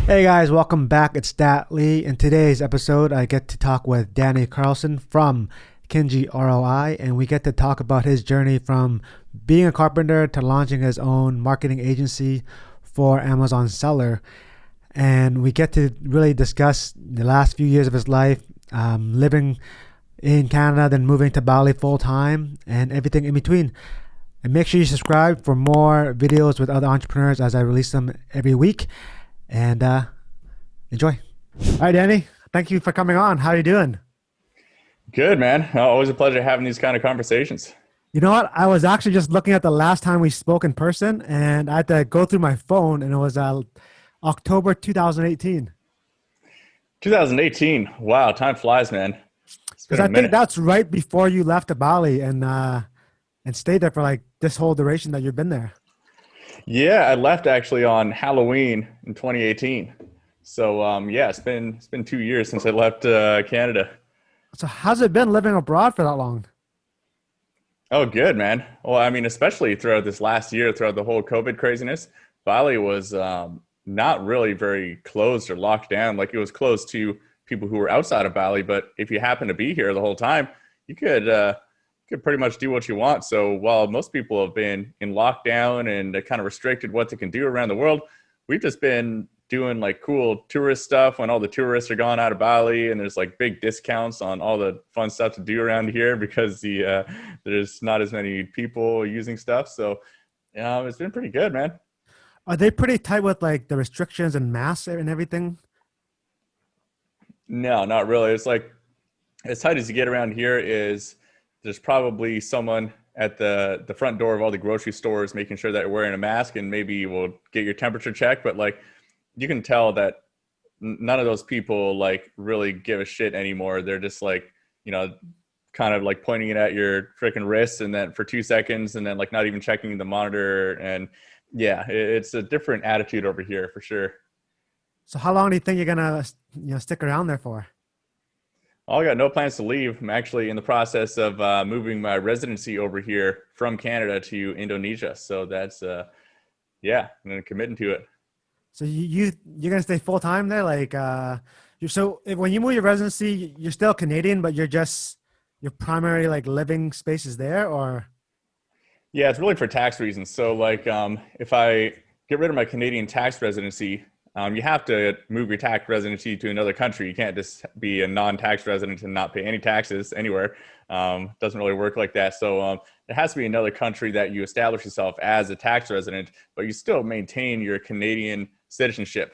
Hey guys, welcome back. It's Dat Lee. In today's episode, I get to talk with Danny Carlson from Kinji ROI, and we get to talk about his journey from being a carpenter to launching his own marketing agency for Amazon seller. And we get to really discuss the last few years of his life, living in Canada, then moving to Bali full time, and everything in between. And make sure you subscribe for more videos with other entrepreneurs as I release them every week. And enjoy. All right, Danny, thank you for coming on. How are you doing? Good, man. Always a pleasure having these kind of conversations. You know what? I was actually just looking at the last time we spoke in person, and I had to go through my phone, and it was October 2018. 2018. Wow, time flies, man. It's been Because a I think minute. that's right before you left to Bali and stayed there for like this whole duration that you've been there. Yeah, I left actually on Halloween in 2018. So yeah, it's been 2 years since I left Canada. So how's it been living abroad for that long? Oh, good, man. Well, I mean, especially throughout this last year, throughout the whole COVID craziness, Bali was not really very closed or locked down. Like it was closed to people who were outside of Bali, but if you happen to be here the whole time, you could pretty much do what you want. So while most people have been in lockdown and kind of restricted what they can do around the world, we've just been doing like cool tourist stuff when all the tourists are gone out of Bali, and there's like big discounts on all the fun stuff to do around here because there's not as many people using stuff. So it's been pretty good, man. Are they pretty tight with like the restrictions and masks and everything? No, not really. It's like as tight as you get around here is there's probably someone at the front door of all the grocery stores making sure that you're wearing a mask, and maybe you will get your temperature checked. But like you can tell that none of those people like really give a shit anymore. They're just like, kind of like pointing it at your freaking wrist and then for 2 seconds and then like not even checking the monitor. And yeah, it's a different attitude over here for sure. So how long do you think you're gonna stick around there for? I got no plans to leave. I'm actually in the process of moving my residency over here from Canada to Indonesia. So that's, yeah, I'm going to commit to it. So you're gonna stay full time there, like when you move your residency, you're still Canadian, but you're just your primary like living space is there, or Yeah, it's really for tax reasons. So like if I get rid of my Canadian tax residency, you have to move your tax residency to another country. You can't just be a non-tax resident and not pay any taxes anywhere. Doesn't really work like that. So it has to be another country that you establish yourself as a tax resident, but you still maintain your Canadian citizenship.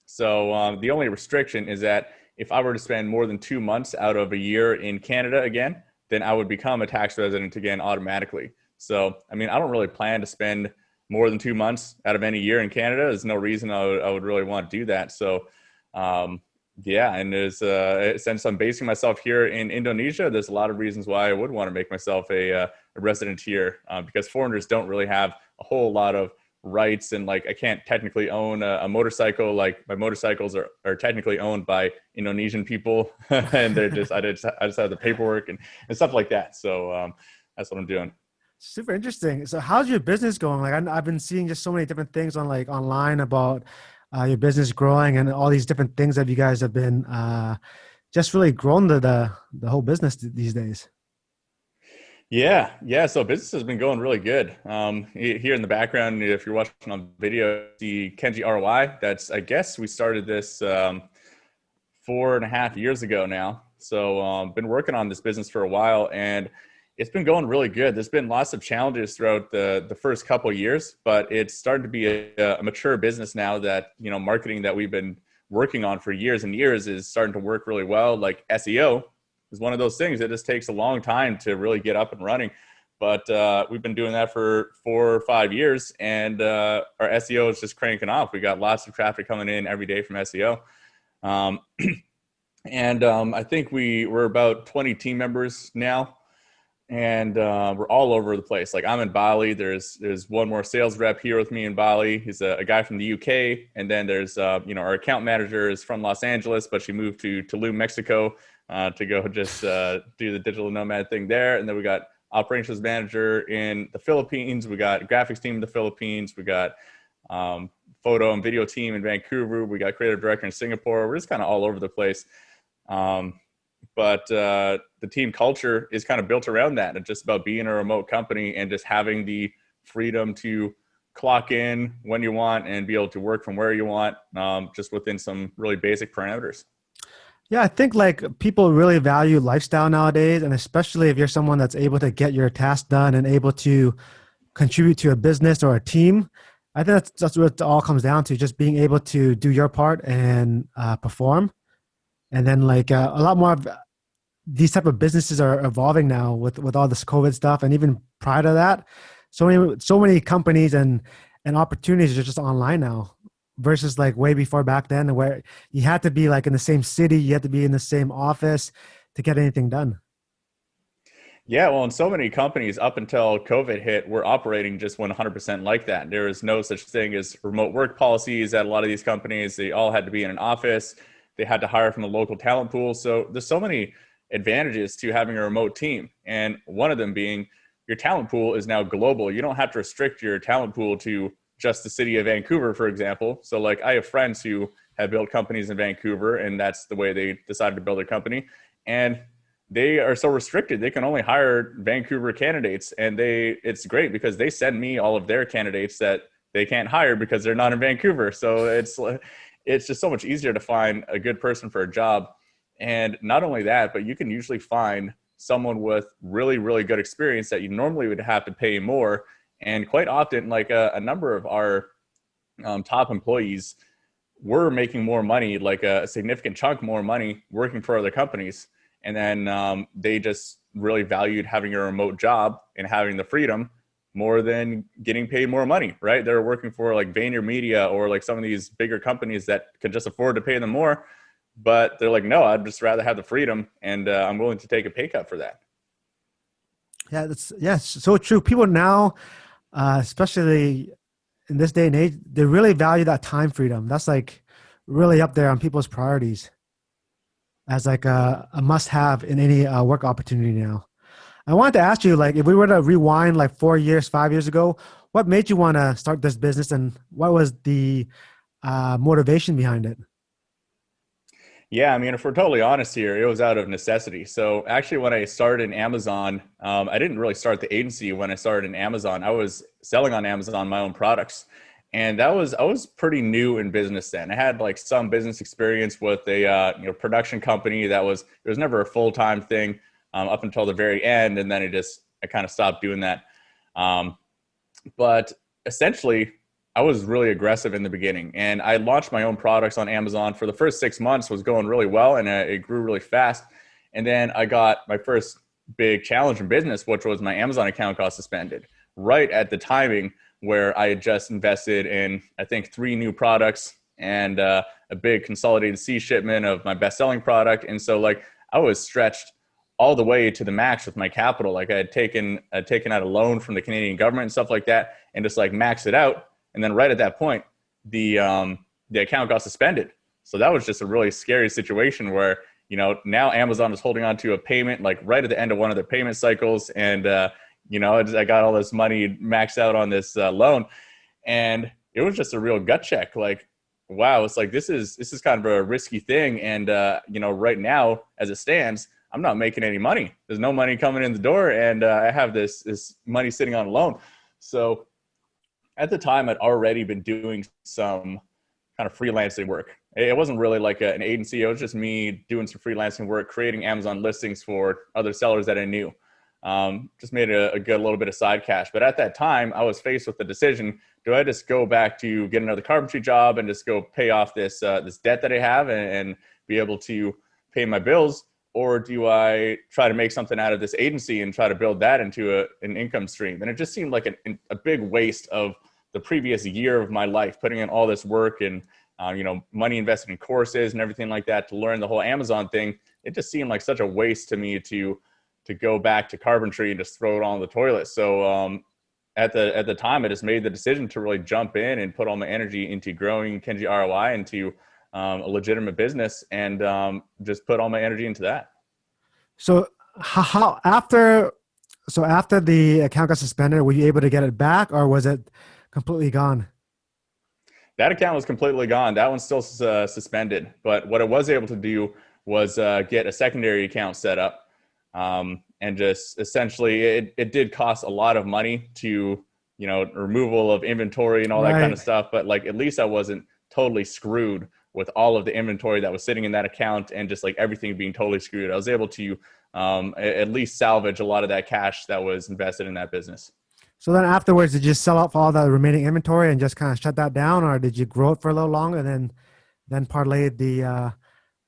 So the only restriction is that if I were to spend more than 2 months out of a year in Canada again, then I would become a tax resident again automatically. So, I mean, I don't really plan to spend more than 2 months out of any year in Canada. There's no reason I would really want to do that. So, yeah, and since I'm basing myself here in Indonesia, there's a lot of reasons why I would want to make myself a resident here because foreigners don't really have a whole lot of rights, and like I can't technically own a motorcycle. Like my motorcycles are technically owned by Indonesian people, and I just have the paperwork and stuff like that. So that's what I'm doing. super interesting. So how's your business going? Like I've been seeing just so many different things on like online about your business growing and all these different things that you guys have been just really grown the whole business these days. Yeah, yeah. So business has been going really good. Here in the background, if you're watching on video, the Kenji ROI. That's I guess we started this 4.5 years ago now. So been working on this business for a while, and it's been going really good. There's been lots of challenges throughout the first couple of years, but it's starting to be a mature business now that marketing that we've been working on for years and years is starting to work really well. Like SEO is one of those things that just takes a long time to really get up and running. But we've been doing that for 4 or 5 years, and our SEO is just cranking off. We got lots of traffic coming in every day from SEO. Um, and I think we're about 20 team members now, and we're all over the place. Like I'm in Bali. There's one more sales rep here with me in Bali. He's a guy from the UK, and then there's our account manager is from Los Angeles, but she moved to Tulum, Mexico, to go just do the digital nomad thing there. And then we got operations manager in the Philippines. We got graphics team in the Philippines. We got photo and video team in Vancouver. We got creative director in Singapore. We're just kind of all over the place. But the team culture is kind of built around that. It's just about being a remote company and just having the freedom to clock in when you want and be able to work from where you want, just within some really basic parameters. Yeah, I think like people really value lifestyle nowadays, and especially if you're someone that's able to get your tasks done and able to contribute to a business or a team. I think that's what it all comes down to, just being able to do your part and perform. And then like a lot more of these type of businesses are evolving now with all this COVID stuff, and even prior to that, so many companies and opportunities are just online now versus like way before back then, where you had to be like in the same city, you had to be in the same office to get anything done. Yeah, well, and so many companies up until COVID hit were operating just 100% like that. There is no such thing as remote work policies at a lot of these companies. They all had to be in an office. They had to hire from the local talent pool. So there's so many advantages to having a remote team. And one of them being your talent pool is now global. You don't have to restrict your talent pool to just the city of Vancouver, for example. So like I have friends who have built companies in Vancouver, and that's the way they decided to build their company. And they are so restricted. They can only hire Vancouver candidates. And it's great because they send me all of their candidates that they can't hire because they're not in Vancouver. So it's just so much easier to find a good person for a job. And not only that, but you can usually find someone with really, really good experience that you normally would have to pay more. And quite often, like a number of our top employees were making more money, like a significant chunk more money working for other companies. And then they just really valued having a remote job and having the freedom more than getting paid more money, right? They're working for like VaynerMedia or like some of these bigger companies that can just afford to pay them more. But they're like, no, I'd just rather have the freedom, and I'm willing to take a pay cut for that. Yeah, it's so true. People now, especially in this day and age, they really value that time freedom. That's like really up there on people's priorities as like a must-have in any work opportunity now. I wanted to ask you, like, if we were to rewind like 4 years, 5 years ago, what made you want to start this business, and what was the motivation behind it? Yeah, I mean, if we're totally honest here, it was out of necessity. So actually, when I started in Amazon, I didn't really start the agency when I started in Amazon. I was selling on Amazon my own products. And I was pretty new in business then. I had like some business experience with a production company it was never a full-time thing up until the very end. And then I kind of stopped doing that. But essentially, I was really aggressive in the beginning, and I launched my own products on Amazon. For the first 6 months was going really well, and it grew really fast. And then I got my first big challenge in business, which was my Amazon account got suspended right at the timing where I had just invested in, I think, 3 new products and a big consolidated C shipment of my best-selling product. And so like I was stretched all the way to the max with my capital. Like I'd taken out a loan from the Canadian government and stuff like that, and just like max it out. And then right at that point, the account got suspended. So that was just a really scary situation where, now Amazon is holding on to a payment like right at the end of one of their payment cycles. And, I got all this money maxed out on this loan. And it was just a real gut check. Like, wow, it's like, this is kind of a risky thing. And, right now, as it stands, I'm not making any money. There's no money coming in the door. And I have this money sitting on a loan. So at the time, I'd already been doing some kind of freelancing work. It wasn't really like an agency. It was just me doing some freelancing work, creating Amazon listings for other sellers that I knew. Just made a good little bit of side cash. But at that time, I was faced with the decision, do I just go back to get another carpentry job and just go pay off this debt that I have and be able to pay my bills? Or do I try to make something out of this agency and try to build that into an income stream? And it just seemed like a big waste of the previous year of my life, putting in all this work and, money invested in courses and everything like that to learn the whole Amazon thing. It just seemed like such a waste to me to go back to carpentry and just throw it all in the toilet. So at the time, I just made the decision to really jump in and put all my energy into growing Kenji ROI into a legitimate business, and just put all my energy into that. So how after the account got suspended, were you able to get it back, or was it completely gone? That account was completely gone. That one's still suspended. But what I was able to do was get a secondary account set up. And just essentially, it did cost a lot of money to, removal of inventory and all that kind of stuff. But like, at least I wasn't totally screwed with all of the inventory that was sitting in that account and just like everything being totally screwed. I was able to at least salvage a lot of that cash that was invested in that business. So then afterwards, did you sell off all the remaining inventory and just kind of shut that down, or did you grow it for a little longer and then parlayed the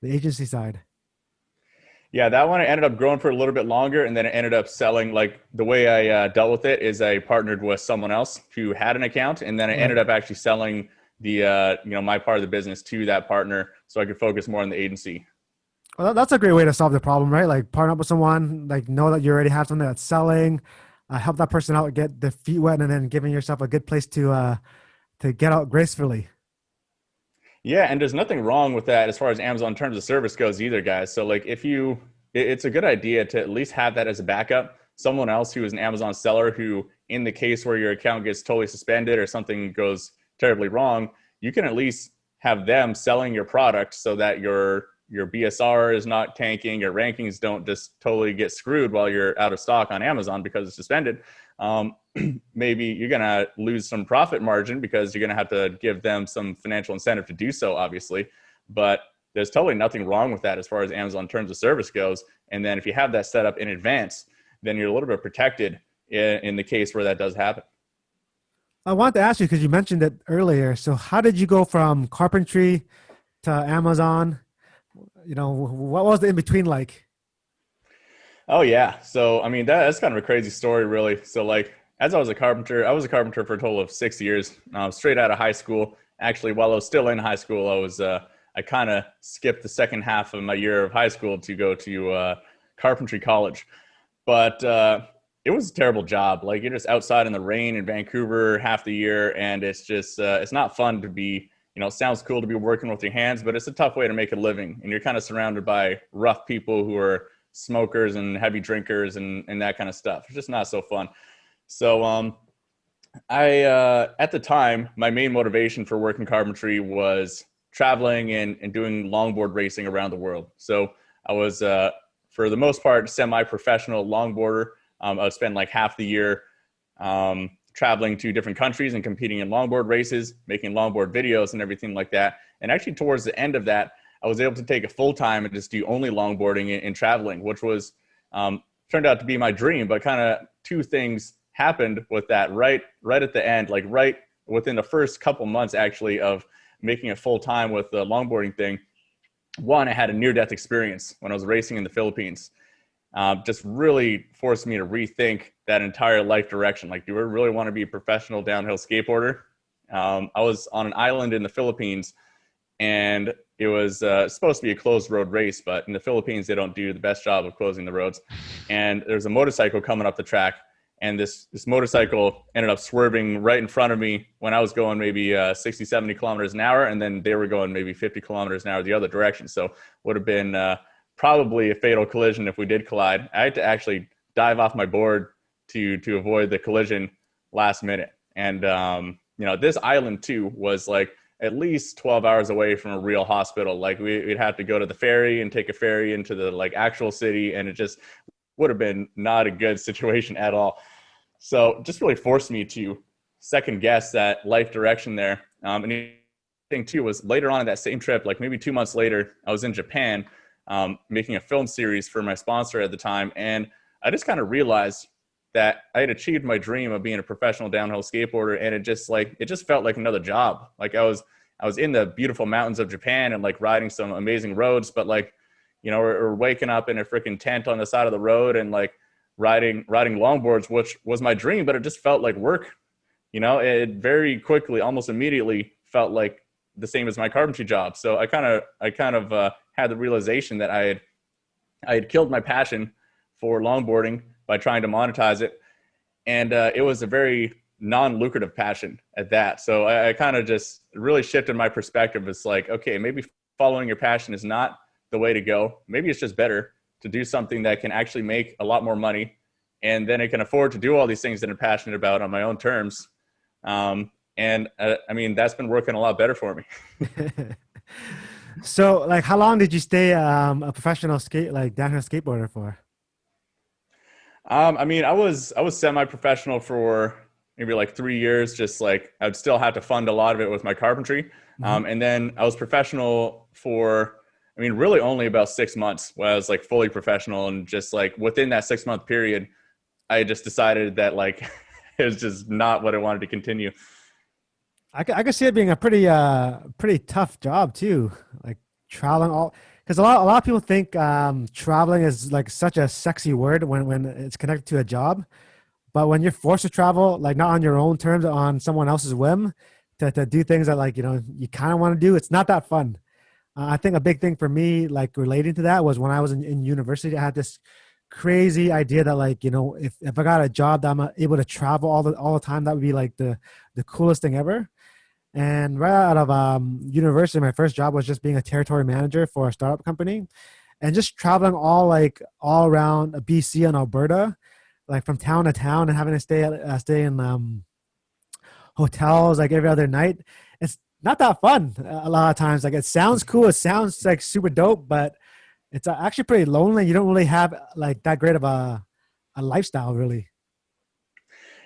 agency side? Yeah, that one I ended up growing for a little bit longer, and then it ended up selling. Like the way I dealt with it is I partnered with someone else who had an account, and then I ended up actually selling the my part of the business to that partner so I could focus more on the agency. Well, that's a great way to solve the problem, right? Like partner up with someone, like know that you already have something that's selling, help that person out, get the feet wet, and then giving yourself a good place to get out gracefully. Yeah, and there's nothing wrong with that as far as Amazon terms of service goes either, guys. So like it's a good idea to at least have that as a backup. Someone else who is an Amazon seller who, in the case where your account gets totally suspended or something goes terribly wrong, you can at least have them selling your product so that your BSR is not tanking, your rankings don't just totally get screwed while you're out of stock on Amazon because it's suspended. Maybe you're going to lose some profit margin because you're going to have to give them some financial incentive to do so, obviously. But there's totally nothing wrong with that as far as Amazon terms of service goes. And then if you have that set up in advance, then you're a little bit protected in the case where that does happen. I wanted to ask you, because you mentioned it earlier. So how did you go from Carpentry to Amazon? What was the in-between like? Oh yeah. So, I mean, that's kind of a crazy story, really. So like, as I was a carpenter for a total of 6 years, straight out of high school. Actually, while I was still in high school, I kind of skipped the second half of my year of high school to go to Carpentry college. But it was a terrible job. Like, you're just outside in the rain in Vancouver half the year. And it's just, it's not fun to be, it sounds cool to be working with your hands, but it's a tough way to make a living. And you're kind of surrounded by rough people who are smokers and heavy drinkers and that kind of stuff. It's just not so fun. So I at the time, my main motivation for working carpentry was traveling and doing longboard racing around the world. So I was, for the most part, semi-professional longboarder. I would spend like half the year traveling to different countries and competing in longboard races, making longboard videos and everything like that. And actually towards the end of that, I was able to take a full time and just do only longboarding and traveling, which was turned out to be my dream. But kind of two things happened with that right at the end, like right within the first couple months actually of making it full time with the longboarding thing. One, I had a near-death experience when I was racing in the Philippines. Just really forced me to rethink that entire life direction. Like, do I really want to be a professional downhill skateboarder? I was on an island in the Philippines, and it was supposed to be a closed road race, but in the Philippines, they don't do the best job of closing the roads. And there's a motorcycle coming up the track, and this motorcycle ended up swerving right in front of me when I was going maybe 60, 70 kilometers an hour, and then they were going maybe 50 kilometers an hour the other direction. So would have been probably a fatal collision if we did collide. I had to actually dive off my board to avoid the collision last minute. And, this island too was like at least 12 hours away from a real hospital. Like we'd have to go to the ferry and take a ferry into the like actual city. And it just would have been not a good situation at all. So just really forced me to second guess that life direction there. And the thing too was later on in that same trip, like maybe 2 months later, I was in Japan making a film series for my sponsor at the time. And I just kind of realized that I had achieved my dream of being a professional downhill skateboarder. And it just felt like another job. Like I was in the beautiful mountains of Japan and like riding some amazing roads, but like, we're waking up in a freaking tent on the side of the road and like riding longboards, which was my dream, but it just felt like work. It very quickly, almost immediately felt like the same as my carpentry job. So I kind of had the realization that I had killed my passion for longboarding by trying to monetize it. And it was a very non-lucrative passion at that. So I kind of just really shifted my perspective. It's like, okay, maybe following your passion is not the way to go. Maybe it's just better to do something that can actually make a lot more money. And then I can afford to do all these things that I'm passionate about on my own terms. And I mean, that's been working a lot better for me. So, like, how long did you stay a professional downhill skateboarder for? I mean, I was semi-professional for maybe like 3 years. Just like I'd still have to fund a lot of it with my carpentry, Hmm. and then I was professional for, I mean, really only about 6 months. Where I was like fully professional, and just like within that 6 month period, I just decided that like it was just not what I wanted to continue. I could see it being a pretty tough job too, like traveling all because a lot of people think traveling is like such a sexy word when it's connected to a job. But when you're forced to travel, like not on your own terms, on someone else's whim, to do things that like you kind of want to do, it's not that fun. I think a big thing for me, like relating to that, was when I was in university. I had this crazy idea that like if I got a job that I'm able to travel all the time, that would be like the coolest thing ever. And right out of university, my first job was just being a territory manager for a startup company, and just traveling all around BC and Alberta, like from town to town, and having to stay in hotels like every other night. It's not that fun a lot of times. Like it sounds cool, it sounds like super dope, but it's actually pretty lonely. You don't really have like that great of a lifestyle, really.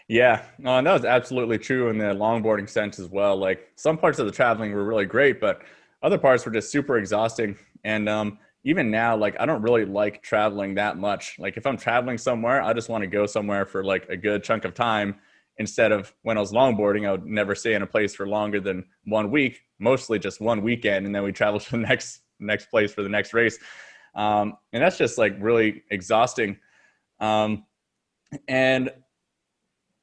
Yeah, no, and that was absolutely true in the longboarding sense as well. Like some parts of the traveling were really great, but other parts were just super exhausting. And even now, like I don't really like traveling that much. Like if I'm traveling somewhere, I just want to go somewhere for like a good chunk of time. Instead of when I was longboarding, I would never stay in a place for longer than 1 week, mostly just one weekend, and then we travel to the next place for the next race. And that's just like really exhausting. Um, and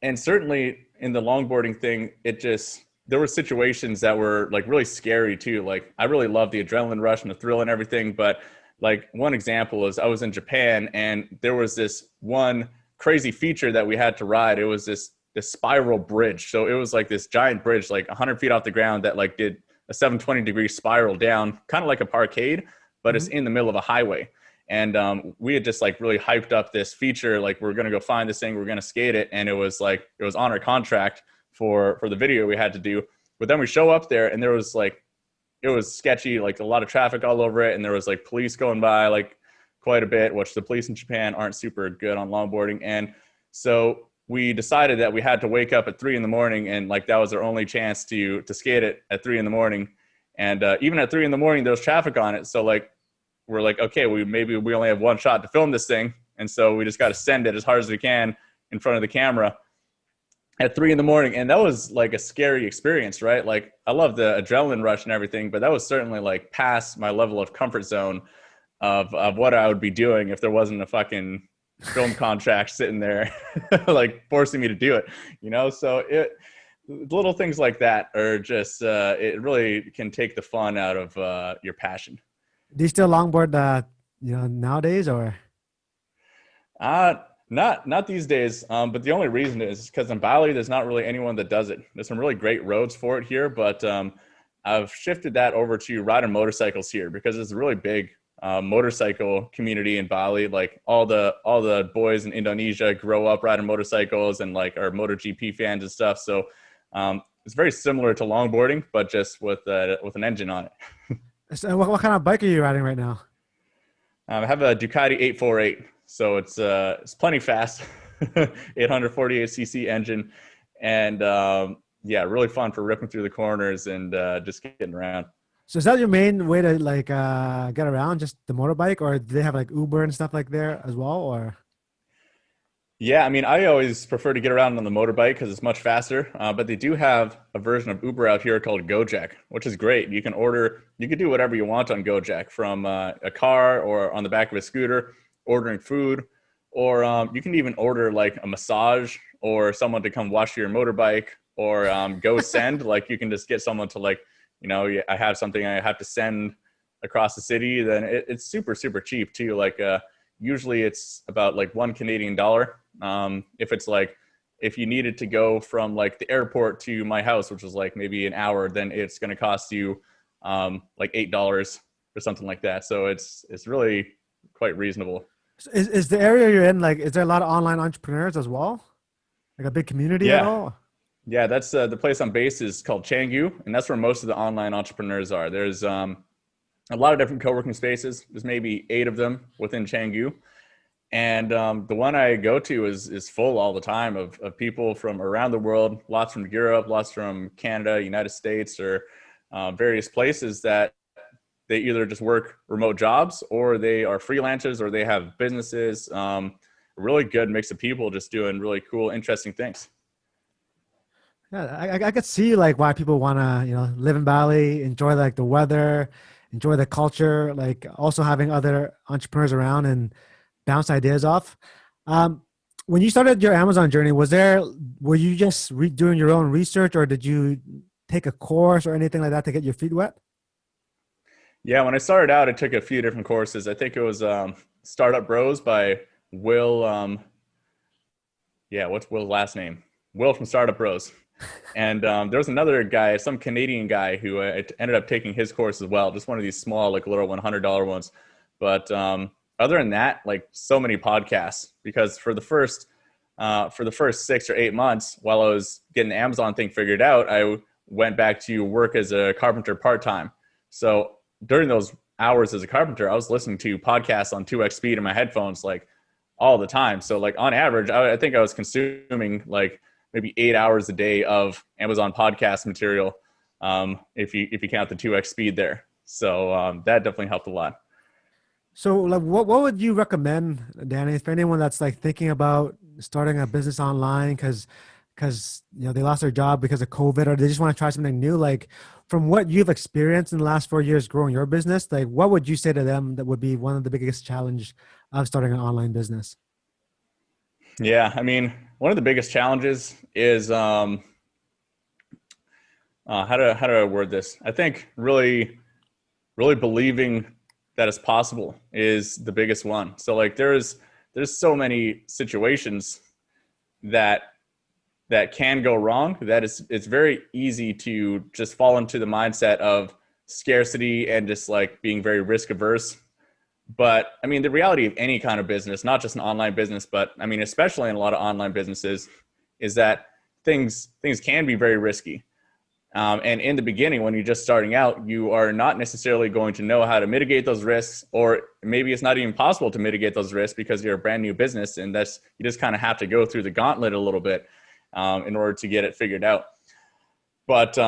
and certainly in the longboarding thing, it just, there were situations that were like really scary too. Like I really love the adrenaline rush and the thrill and everything, but like one example is I was in Japan and there was this one crazy feature that we had to ride. It was this spiral bridge. So it was like this giant bridge, like 100 feet off the ground, that like did a 720-degree spiral down, kind of like a parkade, but it's Mhm. in the middle of a highway. And we had just like really hyped up this feature, like we're gonna go find this thing, we're gonna skate it, and it was like it was on our contract for the video we had to do. But then we show up there, and there was like, it was sketchy, like a lot of traffic all over it, and there was like police going by like quite a bit, which the police in Japan aren't super good on longboarding. And so we decided that we had to wake up at 3 in the morning, and like that was our only chance to skate it at 3 in the morning. And even at 3 in the morning, there was traffic on it, so like we're like, okay, maybe we only have one shot to film this thing, and so we just got to send it as hard as we can in front of the camera at 3 in the morning. And that was like a scary experience, right? Like I love the adrenaline rush and everything, but that was certainly like past my level of comfort zone of what I would be doing if there wasn't a fucking film contract sitting there like forcing me to do it, So little things like that are just it really can take the fun out of your passion. Do you still longboard nowadays, or? Uh, not these days. But the only reason is because in Bali, there's not really anyone that does it. There's some really great roads for it here, but I've shifted that over to riding motorcycles here because it's a really big motorcycle community in Bali. Like all the boys in Indonesia grow up riding motorcycles and like are MotoGP fans and stuff. So it's very similar to longboarding, but just with an engine on it. So what kind of bike are you riding right now? I have a Ducati 848, so it's plenty fast, 848 cc engine, and yeah, really fun for ripping through the corners and just getting around. So is that your main way to like get around, just the motorbike, or do they have like Uber and stuff like there as well, or? Yeah, I mean, I always prefer to get around on the motorbike because it's much faster. But they do have a version of Uber out here called Gojek, which is great. You can do whatever you want on Gojek, from a car or on the back of a scooter, ordering food, or you can even order like a massage or someone to come wash your motorbike, or go send. Like you can just get someone to like, I have something I have to send across the city. Then it's super, super cheap too. Like usually it's about like $1 Canadian. If you needed to go from like the airport to my house, which was like maybe an hour, then it's going to cost you like $8 or something like that. So it's really quite reasonable. So is the area you're in, like, is there a lot of online entrepreneurs as well? Like a big community at Yeah, all? Yeah, that's the place I'm based is called Changu, and that's where most of the online entrepreneurs are. There's a lot of different co-working spaces. There's maybe 8 of them within Changu. And the one I go to is full all the time of people from around the world, lots from Europe, lots from Canada, United States, or various places that they either just work remote jobs or they are freelancers or they have businesses. A really good mix of people just doing really cool, interesting things. Yeah, I could see like why people want to, live in Bali, enjoy like the weather, enjoy the culture, like also having other entrepreneurs around and bounce ideas off. Um, when you started your Amazon journey, were you just doing your own research or did you take a course or anything like that to get your feet wet? Yeah, when I started out, I took a few different courses. I think it was Startup Bros by Will. Yeah, what's Will's last name? Will from Startup Bros. And there was another guy, some Canadian guy, who ended up taking his course as well. Just one of these small, like little $100 ones. But other than that, like so many podcasts. Because for the first 6 or 8 months, while I was getting the Amazon thing figured out, I went back to work as a carpenter part time. So during those hours as a carpenter, I was listening to podcasts on 2x speed in my headphones like all the time. So like on average, I think I was consuming like maybe 8 hours a day of Amazon podcast material, if you count the 2x speed there. So that definitely helped a lot. So like what would you recommend, Danny, for anyone that's like thinking about starting a business online because they lost their job because of COVID or they just want to try something new? Like from what you've experienced in the last 4 years growing your business, like what would you say to them that would be one of the biggest challenge of starting an online business? Yeah, I mean, one of the biggest challenges is how do I word this? I think really believing that it's possible is the biggest one. So like there's so many situations that can go wrong that it's very easy to just fall into the mindset of scarcity and just like being very risk averse. But I mean, the reality of any kind of business, not just an online business, but I mean, especially in a lot of online businesses, is that things can be very risky. And in the beginning, when you're just starting out, you are not necessarily going to know how to mitigate those risks, or maybe it's not even possible to mitigate those risks because you're a brand new business, and you just kind of have to go through the gauntlet a little bit in order to get it figured out. But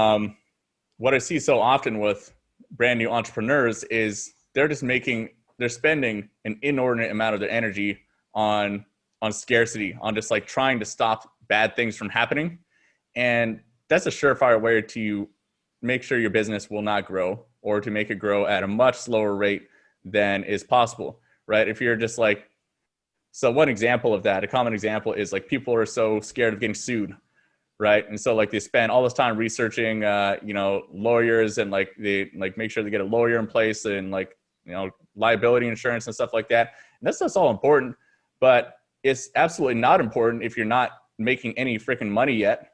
what I see so often with brand new entrepreneurs is they're spending an inordinate amount of their energy on scarcity, on just like trying to stop bad things from happening. And that's a surefire way to make sure your business will not grow, or to make it grow at a much slower rate than is possible, right? If you're just like, so one example of that, a common example is like people are so scared of getting sued, right? And so like they spend all this time researching, lawyers, and like they like make sure they get a lawyer in place, and like, liability insurance and stuff like that. And that's all important, but it's absolutely not important if you're not making any freaking money yet.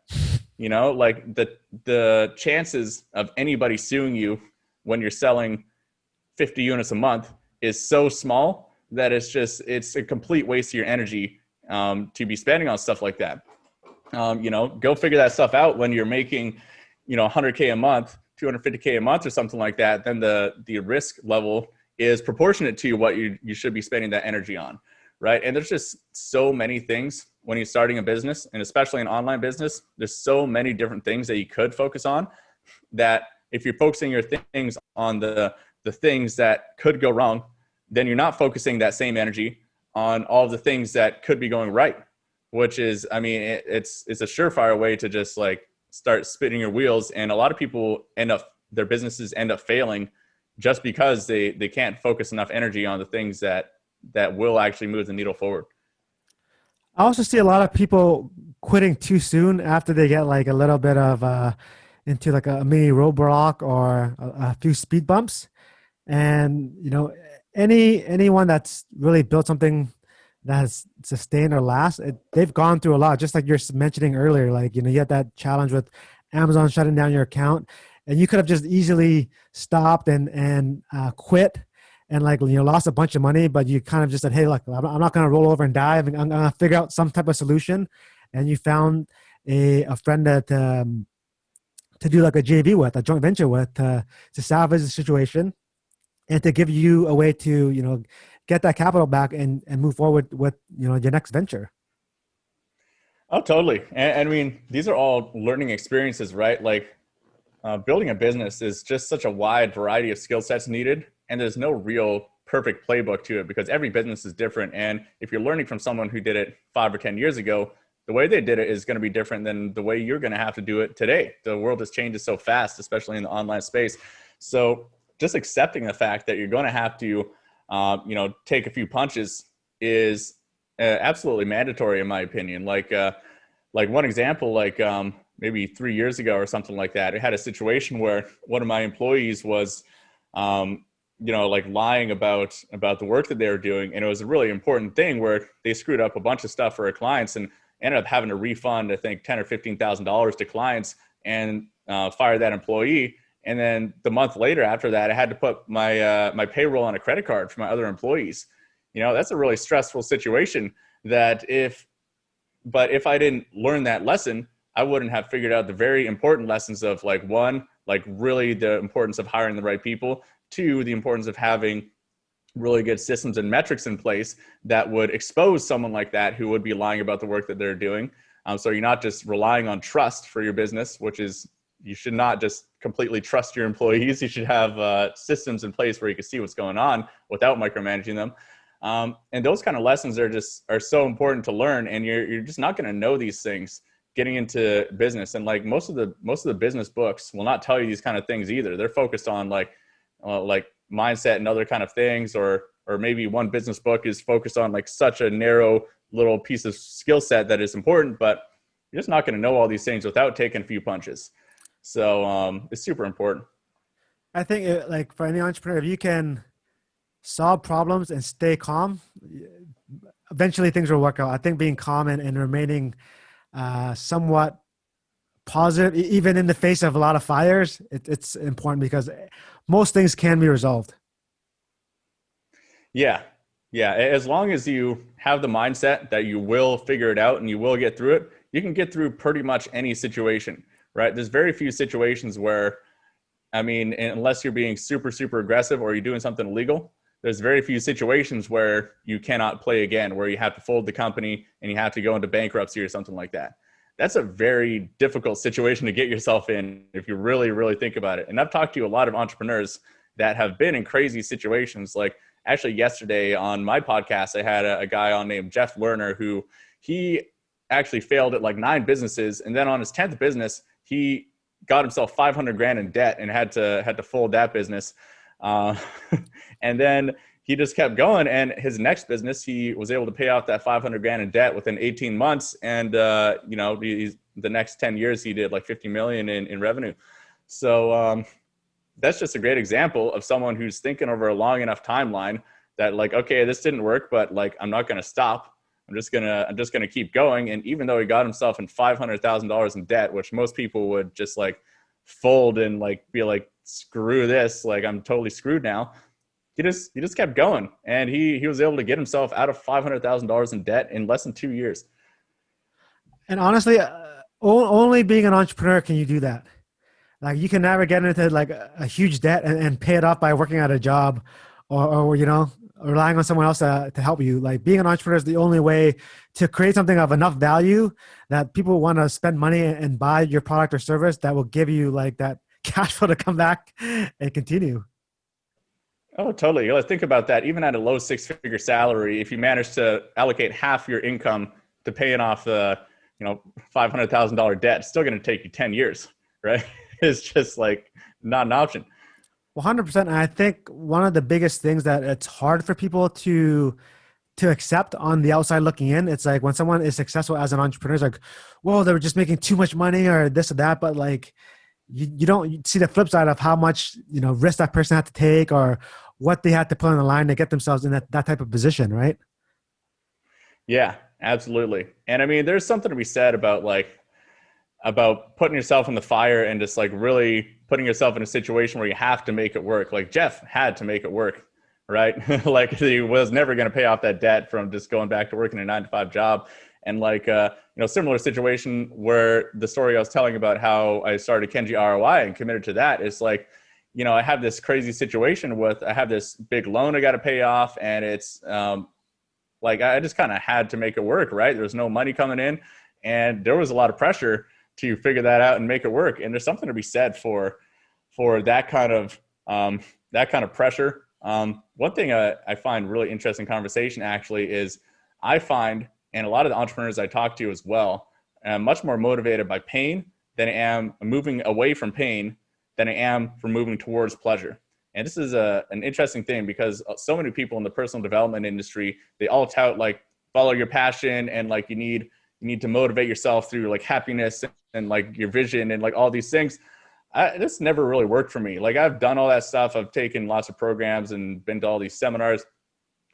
Like the chances of anybody suing you when you're selling 50 units a month is so small that it's a complete waste of your energy to be spending on stuff like that. Go figure that stuff out when you're making, 100K a month, 250K a month or something like that. Then the risk level is proportionate to what you should be spending that energy on, right? And there's just so many things when you're starting a business, and especially an online business, there's so many different things that you could focus on, that if you're focusing your things on the things that could go wrong, then you're not focusing that same energy on all the things that could be going right, which is, I mean, it's a surefire way to just like start spinning your wheels. And a lot of people their businesses end up failing just because they can't focus enough energy on the things that will actually move the needle forward. I also see a lot of people quitting too soon after they get like a little bit of into like a mini roadblock or a few speed bumps. And anyone that's really built something that has sustained or last, they've gone through a lot. Just like you're mentioning earlier, like you had that challenge with Amazon shutting down your account, and you could have just easily stopped and quit and like lost a bunch of money, but you kind of just said, hey, look, I'm not going to roll over and die. I'm going to figure out some type of solution. And you found a friend that to do like a JV with, a joint venture with, to salvage the situation and to give you a way to, get that capital back and move forward with, your next venture. Oh, totally. And I mean, these are all learning experiences, right? Like building a business is just such a wide variety of skill sets needed. And there's no real perfect playbook to it because every business is different. And if you're learning from someone who did it 5 or 10 years ago, the way they did it is going to be different than the way you're going to have to do it today. The world has changed so fast, especially in the online space. So just accepting the fact that you're going to have to, take a few punches is absolutely mandatory in my opinion. Like one example, maybe 3 years ago or something like that, I had a situation where one of my employees was, like lying about the work that they were doing. And it was a really important thing where they screwed up a bunch of stuff for our clients and ended up having to refund, I think, $10,000 or $15,000 to clients and fire that employee. And then the month later after that, I had to put my payroll on a credit card for my other employees. That's a really stressful situation but if I didn't learn that lesson, I wouldn't have figured out the very important lessons of really the importance of hiring the right people, 2, the importance of having really good systems and metrics in place that would expose someone like that who would be lying about the work that they're doing. So you're not just relying on trust for your business, which is, you should not just completely trust your employees. You should have systems in place where you can see what's going on without micromanaging them. And those kind of lessons are so important to learn. And you're just not going to know these things getting into business. And like most of the business books will not tell you these kind of things either. They're focused on like mindset and other kind of things, or maybe one business book is focused on like such a narrow little piece of skill set that is important, but you're just not going to know all these things without taking a few punches. So it's super important. I think like for any entrepreneur, if you can solve problems and stay calm, eventually things will work out. I think being calm and remaining somewhat positive, even in the face of a lot of fires, it's important because most things can be resolved. Yeah. As long as you have the mindset that you will figure it out and you will get through it, you can get through pretty much any situation, right? There's very few situations where, I mean, unless you're being super, super aggressive or you're doing something illegal, there's very few situations where you cannot play again, where you have to fold the company and you have to go into bankruptcy or something like that. That's a very difficult situation to get yourself in if you really, really think about it. And I've talked to a lot of entrepreneurs that have been in crazy situations. Like actually yesterday on my podcast, I had a guy on named Jeff Lerner who he actually failed at like 9 businesses. And then on his 10th business, he got himself 500 grand in debt and had to fold that business. And then he just kept going, and his next business, he was able to pay off that 500 grand in debt within 18 months. And, the next 10 years, he did like 50 million in revenue. So, that's just a great example of someone who's thinking over a long enough timeline that like, okay, this didn't work, but like, I'm not going to stop. I'm just going to keep going. And even though he got himself in $500,000 in debt, which most people would just like fold and like be like, screw this, like I'm totally screwed now. He just kept going, and he was able to get himself out of $500,000 in debt in less than 2 years. And honestly, only being an entrepreneur can you do that. Like you can never get into like a huge debt and pay it off by working at a job or relying on someone else to help you. Like being an entrepreneur is the only way to create something of enough value that people want to spend money and buy your product or service that will give you like that cash flow to come back and continue. Oh, totally. You got to think about that. Even at a low 6-figure salary, if you manage to allocate half your income to paying off the, $500,000 debt, it's still going to take you 10 years, right? It's just like not an option. 100%. And I think one of the biggest things that it's hard for people to accept on the outside looking in, it's like when someone is successful as an entrepreneur, it's like, whoa, they were just making too much money or this or that. But like, you don't see the flip side of how much, risk that person had to take or what they had to put on the line to get themselves in that type of position, right? Yeah, absolutely. And I mean, there's something to be said about putting yourself in the fire and just like really putting yourself in a situation where you have to make it work. Like Jeff had to make it work, right? Like he was never going to pay off that debt from just going back to working a 9-to-5 job. And like, similar situation where the story I was telling about how I started Kenji ROI and committed to that is like, I have this crazy situation I have this big loan I got to pay off, and it's like, I just kind of had to make it work, right? There was no money coming in, and there was a lot of pressure to figure that out and make it work. And there's something to be said for that kind of pressure. One thing I find really interesting conversation actually is I find, and a lot of the entrepreneurs I talk to as well, I'm much more motivated by pain than I am moving away from pain than I am from moving towards pleasure. And this is an interesting thing because so many people in the personal development industry, they all tout like follow your passion, and like you need to motivate yourself through like happiness and like your vision and like all these things. This never really worked for me. Like I've done all that stuff. I've taken lots of programs and been to all these seminars.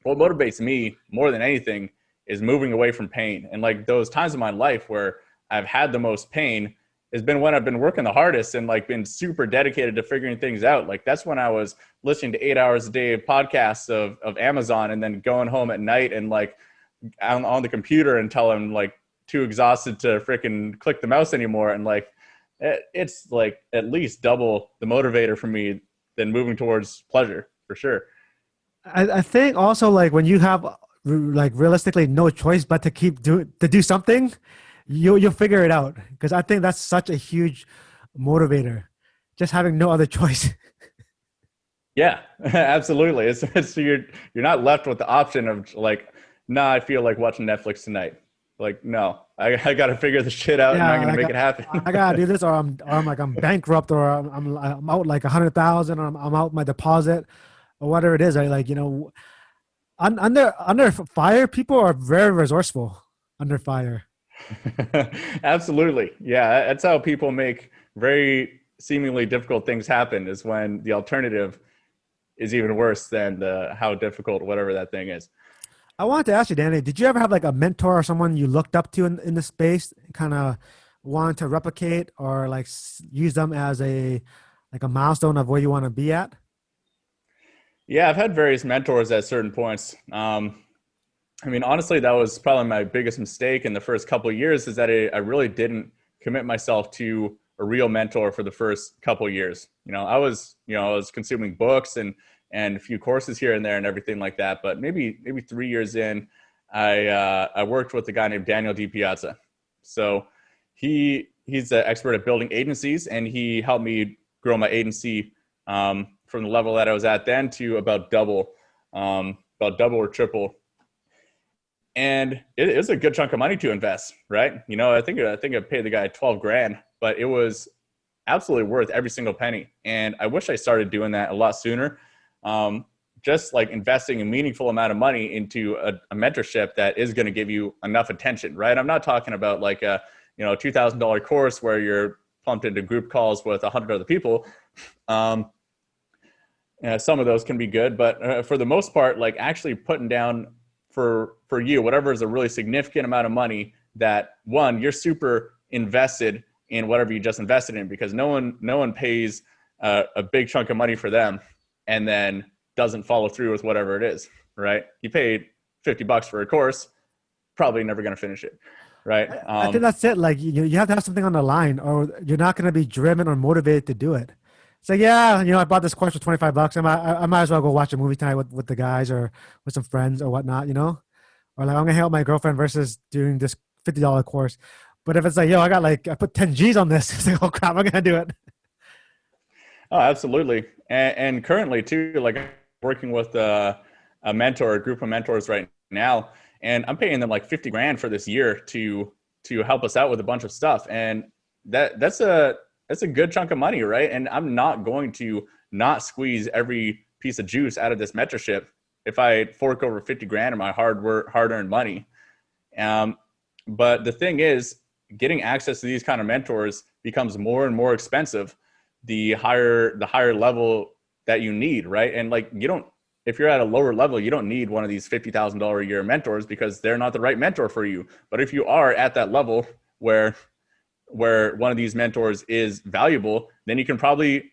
What motivates me more than anything is moving away from pain. And like those times in my life where I've had the most pain has been when I've been working the hardest and like been super dedicated to figuring things out. Like that's when I was listening to 8 hours a day of podcasts of Amazon, and then going home at night and like on the computer until I'm like too exhausted to freaking click the mouse anymore. And like, it's like at least double the motivator for me than moving towards pleasure, for sure. I think also like when you have like realistically no choice but to do something, you'll figure it out. Because I think that's such a huge motivator, just having no other choice. Yeah, absolutely. It's you're not left with the option of like, nah, I feel like watching Netflix tonight. Like, no, I got to figure this shit out, and I'm going to make it happen. I got to do this, or I'm bankrupt, or I'm out like 100,000, or I'm out my deposit, or whatever it is. I like, under fire, people are very resourceful under fire. Absolutely. Yeah. That's how people make very seemingly difficult things happen, is when the alternative is even worse than how difficult whatever that thing is. I wanted to ask you, Danny, did you ever have like a mentor or someone you looked up to in the space, kind of wanted to replicate or like use them as a milestone of where you want to be at? Yeah, I've had various mentors at certain points. I mean, honestly, that was probably my biggest mistake in the first couple of years, is that I really didn't commit myself to a real mentor for the first couple of years. I was consuming books and a few courses here and there and everything like that. But maybe 3 years in, I worked with a guy named Daniel DiPiazza. So he's an expert at building agencies, and he helped me grow my agency from the level that I was at then to about double or triple. And it is a good chunk of money to invest, right? I think I paid the guy $12,000, but it was absolutely worth every single penny. And I wish I started doing that a lot sooner. Just like investing a meaningful amount of money into a mentorship that is going to give you enough attention, right? I'm not talking about like a $2,000 course where you're plumped into group calls with 100 other people. Some of those can be good, but for the most part, like actually putting down for you, whatever is a really significant amount of money that, one, you're super invested in whatever you just invested in, because no one pays a big chunk of money for them and then doesn't follow through with whatever it is, right? You paid $50 for a course, probably never going to finish it, right? I think that's it. Like you have to have something on the line, or you're not going to be driven or motivated to do it. It's like, yeah, I bought this course for $25. I might as well go watch a movie tonight with the guys or with some friends or whatnot, or like I'm gonna help my girlfriend versus doing this $50 course. But if it's like, I put 10 G's on this, it's like, oh crap, I'm gonna do it. Oh, absolutely. And currently too, like I'm working with a group of mentors right now, and I'm paying them like $50,000 for this year to help us out with a bunch of stuff. And that's a good chunk of money, right? And I'm not going to not squeeze every piece of juice out of this mentorship if I fork over $50,000 of my hard-earned money. But the thing is, getting access to these kind of mentors becomes more and more expensive the higher level that you need, right? And like if you're at a lower level, you don't need one of these $50,000 a year mentors, because they're not the right mentor for you. But if you are at that level where one of these mentors is valuable, then you can probably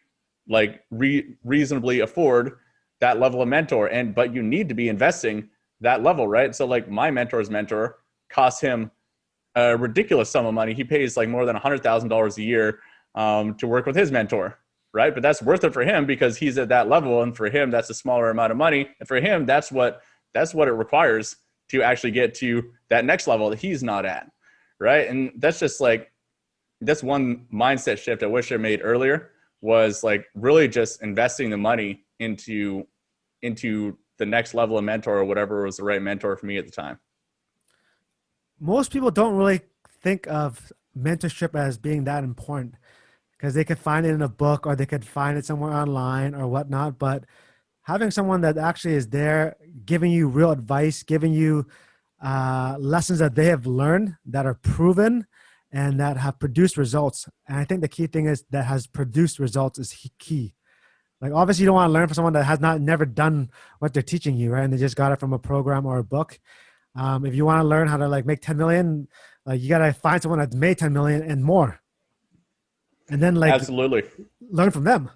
like reasonably afford that level of mentor. But you need to be investing that level, right? So like my mentor's mentor costs him a ridiculous sum of money. He pays like more than $100,000 a year to work with his mentor, right? But that's worth it for him because he's at that level, and for him, that's a smaller amount of money, and for him, that's what it requires to actually get to that next level that he's not at, right? And that's just like, that's one mindset shift I wish I made earlier, was like really just investing the money into the next level of mentor, or whatever was the right mentor for me at the time. Most people don't really think of mentorship as being that important because they could find it in a book or they could find it somewhere online or whatnot. But having someone that actually is there giving you real advice, giving you lessons that they have learned that are proven and that have produced results. And I think the key thing is that has produced results is key. Like obviously you don't want to learn from someone that has never done what they're teaching you, right? And they just got it from a program or a book. If you want to learn how to like make 10 million, like you got to find someone that's made 10 million and more. And then like Absolutely. learn from them.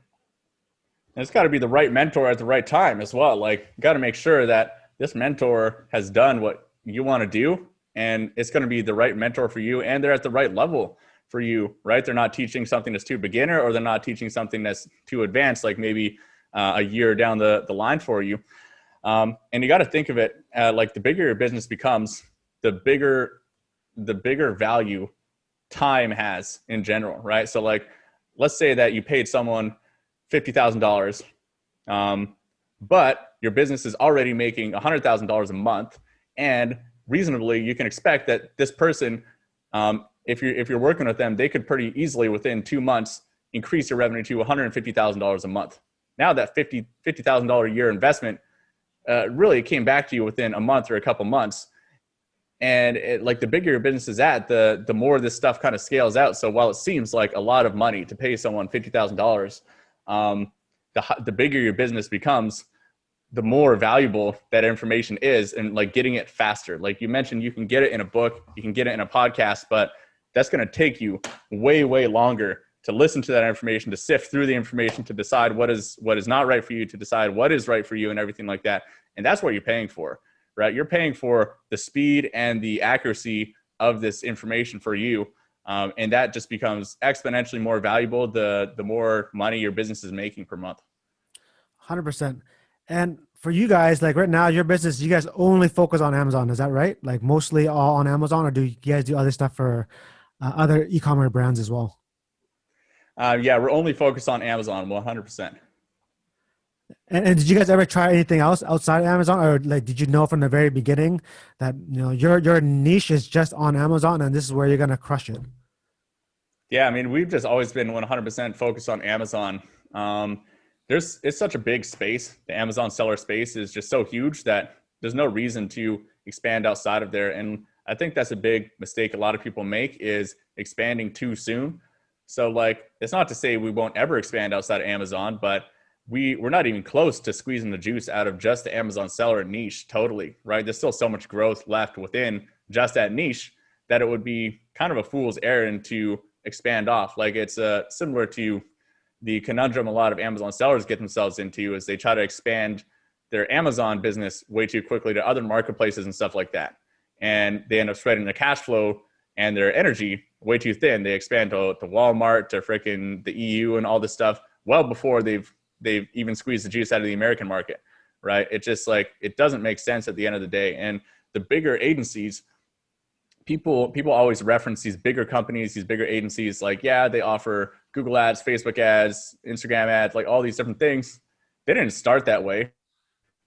And it's got to be the right mentor at the right time as well. Like, you got to make sure that this mentor has done what you want to do, and it's going to be the right mentor for you, and they're at the right level for you, right? They're not teaching something that's too beginner, or they're not teaching something that's too advanced, like maybe a year down the line for you. And you got to think of it like the bigger your business becomes, the bigger value time has in general, right? So like, let's say that you paid someone $50,000, but your business is already making $100,000 a month, and reasonably you can expect that this person, if you're working with them, they could pretty easily within 2 months increase your revenue to $150,000 a month. Now that $50,000 a year investment really came back to you within a month or a couple months. And like the bigger your business is at, the more this stuff kind of scales out. So while it seems like a lot of money to pay someone $50,000, the bigger your business becomes, the more valuable that information is, and like getting it faster. Like you mentioned, you can get it in a book, you can get it in a podcast, but that's going to take you way, way longer to listen to that information, to sift through the information, to decide what is not right for you, to decide what is right for you, and everything like that. And that's what you're paying for, right? You're paying for the speed and the accuracy of this information for you. And that just becomes exponentially more valuable the more money your business is making per month. 100%. And for you guys, like right now, your business, you guys only focus on Amazon. Is that right? Like mostly all on Amazon, or do you guys do other stuff for other e-commerce brands as well? Yeah, we're only focused on Amazon 100%. And did you guys ever try anything else outside of Amazon, or like did you know from the very beginning that your niche is just on Amazon and this is where you're gonna crush it? Yeah, I mean, we've just always been 100% focused on Amazon. It's such a big space. The Amazon seller space is just so huge that there's no reason to expand outside of there. And I think that's a big mistake a lot of people make, is expanding too soon. So like, it's not to say we won't ever expand outside of Amazon, but we're not even close to squeezing the juice out of just the Amazon seller niche totally, right? There's still so much growth left within just that niche that it would be kind of a fool's errand to expand off. Like it's similar to the conundrum a lot of Amazon sellers get themselves into, is they try to expand their Amazon business way too quickly to other marketplaces and stuff like that. And they end up spreading their cash flow and their energy way too thin. They expand to Walmart, to freaking the EU and all this stuff well before they've even squeezed the juice out of the American market, right? It just like, it doesn't make sense at the end of the day. And the bigger agencies, people always reference these bigger companies, these bigger agencies, like, yeah, they offer Google ads, Facebook ads, Instagram ads, like all these different things. They didn't start that way,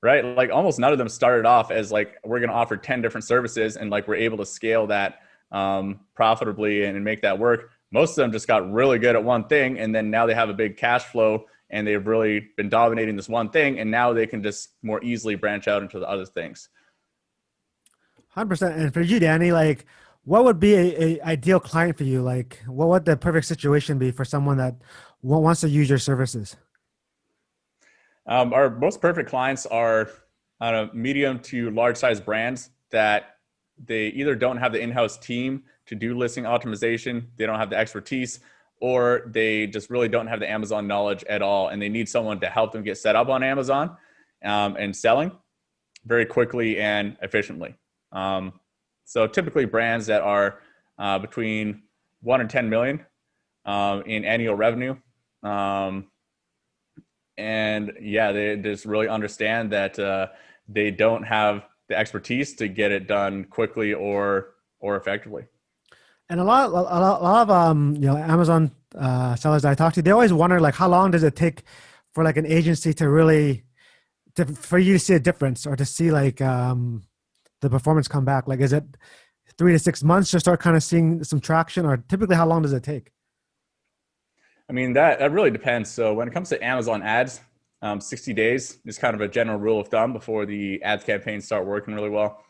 right? Like almost none of them started off as like, we're going to offer 10 different services and like we're able to scale that profitably and make that work. Most of them just got really good at one thing, and then now they have a big cash flow and they've really been dominating this one thing, and now they can just more easily branch out into the other things. 100%. And for you, Danny, like what would be a ideal client for you? Like what would the perfect situation be for someone that wants to use your services? Our most perfect clients are medium to large size brands that they either don't have the in-house team to do listing optimization, they don't have the expertise, or they just really don't have the Amazon knowledge at all, and they need someone to help them get set up on Amazon and selling very quickly and efficiently. So typically brands that are between 1 and 10 million in annual revenue. And yeah, they just really understand that they don't have the expertise to get it done quickly or effectively. And a lot of Amazon sellers that I talk to, they always wonder like how long does it take for like an agency to really for you to see a difference or to see like the performance come back? Like, is it 3 to 6 months to start kind of seeing some traction, or typically how long does it take? I mean, that really depends. So when it comes to Amazon ads, 60 days is kind of a general rule of thumb before the ads campaigns start working really well.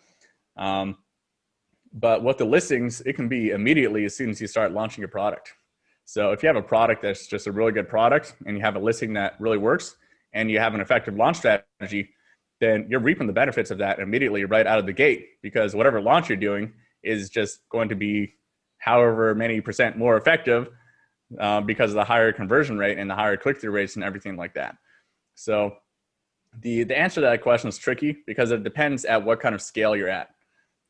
But with the listings, it can be immediately as soon as you start launching your product. So if you have a product that's just a really good product and you have a listing that really works and you have an effective launch strategy, then you're reaping the benefits of that immediately right out of the gate, because whatever launch you're doing is just going to be however many percent more effective because of the higher conversion rate and the higher click-through rates and everything like that. So the answer to that question is tricky because it depends at what kind of scale you're at.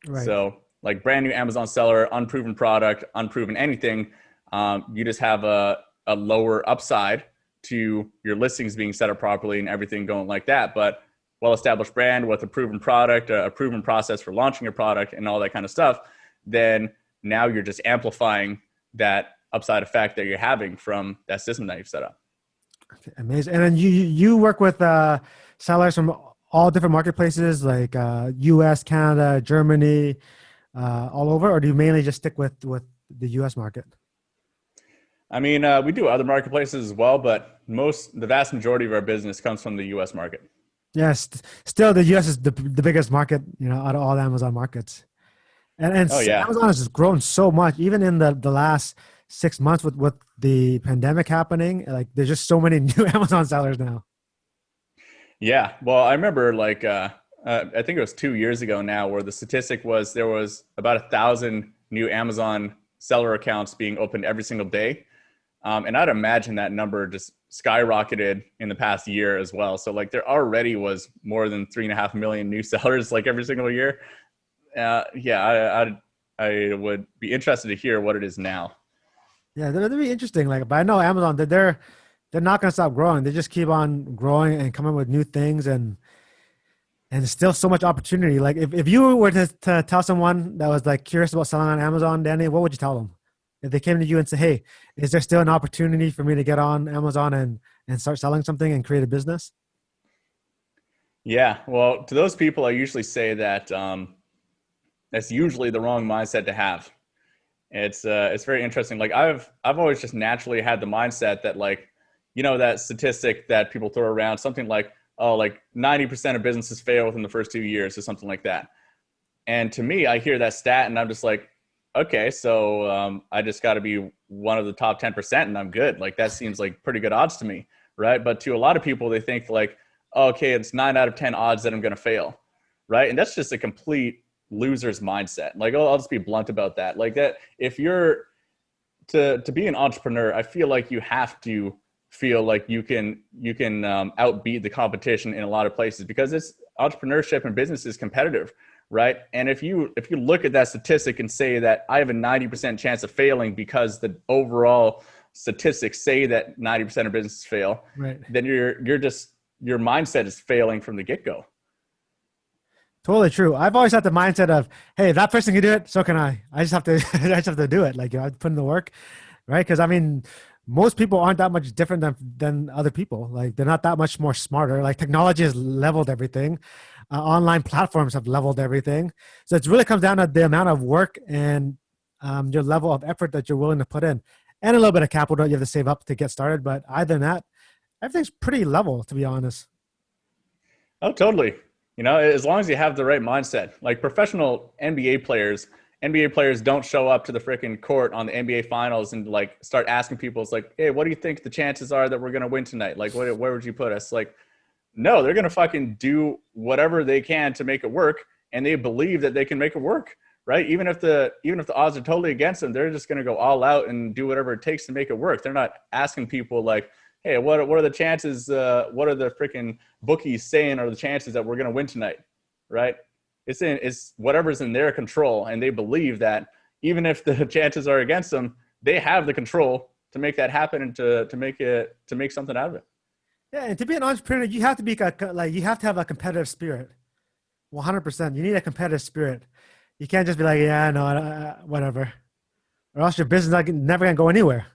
Right. So like brand new Amazon seller, unproven product, unproven anything, you just have a lower upside to your listings being set up properly and everything going like that. But well-established brand with a proven product, a proven process for launching your product and all that kind of stuff, then now you're just amplifying that upside effect that you're having from that system that you've set up. Okay, amazing. And then you work with sellers from all different marketplaces like US, Canada, Germany, all over, or do you mainly just stick with the US market? I mean, we do other marketplaces as well, but the vast majority of our business comes from the US market. Yes, still the US is the biggest market, out of all the Amazon markets. And Amazon has just grown so much, even in the last 6 months with the pandemic happening. Like there's just so many new Amazon sellers now. Yeah. Well, I remember like, I think it was 2 years ago now where the statistic was there was about 1,000 new Amazon seller accounts being opened every single day. And I'd imagine that number just skyrocketed in the past year as well. So like there already was more than 3.5 million new sellers like every single year. I would be interested to hear what it is now. Yeah, that'd be interesting. Like, but I know Amazon, they're not gonna stop growing. They just keep on growing and coming with new things, and still so much opportunity. Like if you were to tell someone that was like curious about selling on Amazon, Danny, what would you tell them? If they came to you and say, hey, is there still an opportunity for me to get on Amazon and start selling something and create a business? Yeah, well, to those people, I usually say that that's usually the wrong mindset to have. It's very interesting. Like I've always just naturally had the mindset that like, that statistic that people throw around, something like, oh, like 90% of businesses fail within the first 2 years or something like that. And to me, I hear that stat and I'm just like, okay, so I just got to be one of the top 10% and I'm good. Like that seems like pretty good odds to me, right? But to a lot of people, they think like, oh, okay, it's 9 out of 10 odds that I'm going to fail, right? And that's just a complete loser's mindset. Like, I'll just be blunt about that. Like that, if you're to be an entrepreneur, I feel like you have to feel like you can outbeat the competition in a lot of places because it's entrepreneurship and business is competitive, right? And if you look at that statistic and say that I have a 90% chance of failing because the overall statistics say that 90% of businesses fail, right, then your mindset is failing from the get-go. Totally true. I've always had the mindset of, hey, if that person can do it, so can I. I just have to do it. Like, I put in the work, right? Because I mean, most people aren't that much different than other people. Like they're not that much more smarter. Like technology has leveled everything. Online platforms have leveled everything. So it really comes down to the amount of work and your level of effort that you're willing to put in, and a little bit of capital that you have to save up to get started. But other than that, everything's pretty level, to be honest. Oh, totally. As long as you have the right mindset, like professional NBA players don't show up to the freaking court on the NBA finals and like start asking people, it's like, hey, what do you think the chances are that we're going to win tonight? Like, where would you put us? Like, no, they're going to fucking do whatever they can to make it work. And they believe that they can make it work, right? Even if the odds are totally against them, they're just going to go all out and do whatever it takes to make it work. They're not asking people like, hey, what are the chances? What are the freaking bookies saying are the chances that we're going to win tonight, right? It's whatever's in their control, and they believe that even if the chances are against them, they have the control to make that happen and to make something out of it. Yeah, and to be an entrepreneur, you have to be you have to have a competitive spirit. 100%. You need a competitive spirit. You can't just be like, yeah, no, whatever, or else your business is never gonna go anywhere.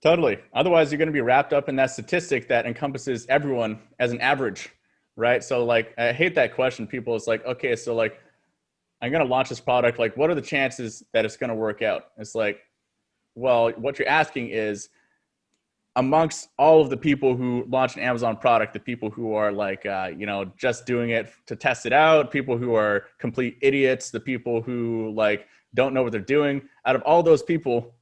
Totally. Otherwise, you're going to be wrapped up in that statistic that encompasses everyone as an average, right? So like, I hate that question. People, it's like, okay, so like, I'm going to launch this product. Like, what are the chances that it's going to work out? It's like, well, what you're asking is, amongst all of the people who launch an Amazon product, the people who are like, just doing it to test it out, people who are complete idiots, the people who like don't know what they're doing, out of all those people,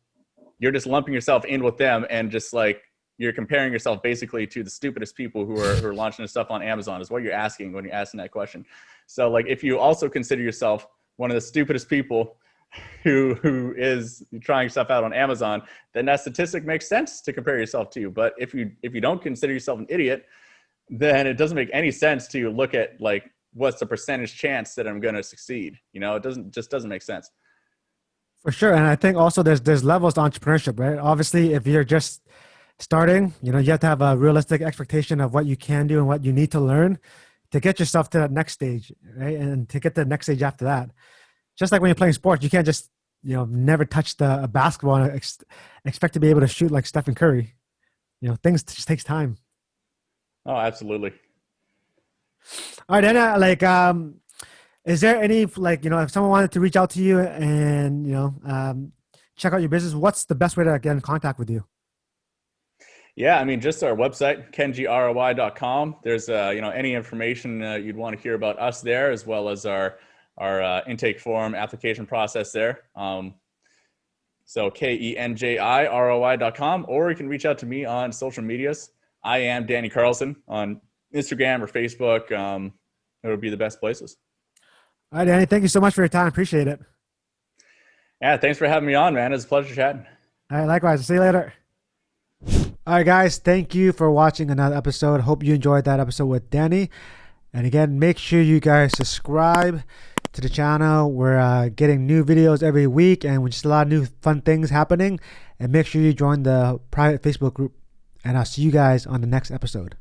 you're just lumping yourself in with them, and just like you're comparing yourself basically to the stupidest people who are launching this stuff on Amazon is what you're asking when you're asking that question. So like, if you also consider yourself one of the stupidest people who is trying stuff out on Amazon, then that statistic makes sense to compare yourself to. But if you don't consider yourself an idiot, then it doesn't make any sense to look at like, what's the percentage chance that I'm going to succeed? It doesn't make sense. For sure. And I think also there's levels to entrepreneurship, right? Obviously, if you're just starting, you have to have a realistic expectation of what you can do and what you need to learn to get yourself to that next stage, right? And to get to the next stage after that. Just like when you're playing sports, you can't just, never touch a basketball and expect to be able to shoot like Stephen Curry. Things just takes time. Oh, absolutely. All right, Anna, is there any, if someone wanted to reach out to you and, check out your business, what's the best way to get in contact with you? Yeah, I mean, just our website, kenjiroi.com. There's, any information you'd want to hear about us there, as well as our intake form application process there. So kenjiroi.com, or you can reach out to me on social medias. I am Danny Carlson on Instagram or Facebook. It would be the best places. All right, Danny, thank you so much for your time. Appreciate it. Yeah, thanks for having me on, man. It's a pleasure chatting. All right, likewise. See you later. All right, guys, thank you for watching another episode. Hope you enjoyed that episode with Danny. And again, make sure you guys subscribe to the channel. We're getting new videos every week, and just a lot of new fun things happening. And make sure you join the private Facebook group. And I'll see you guys on the next episode.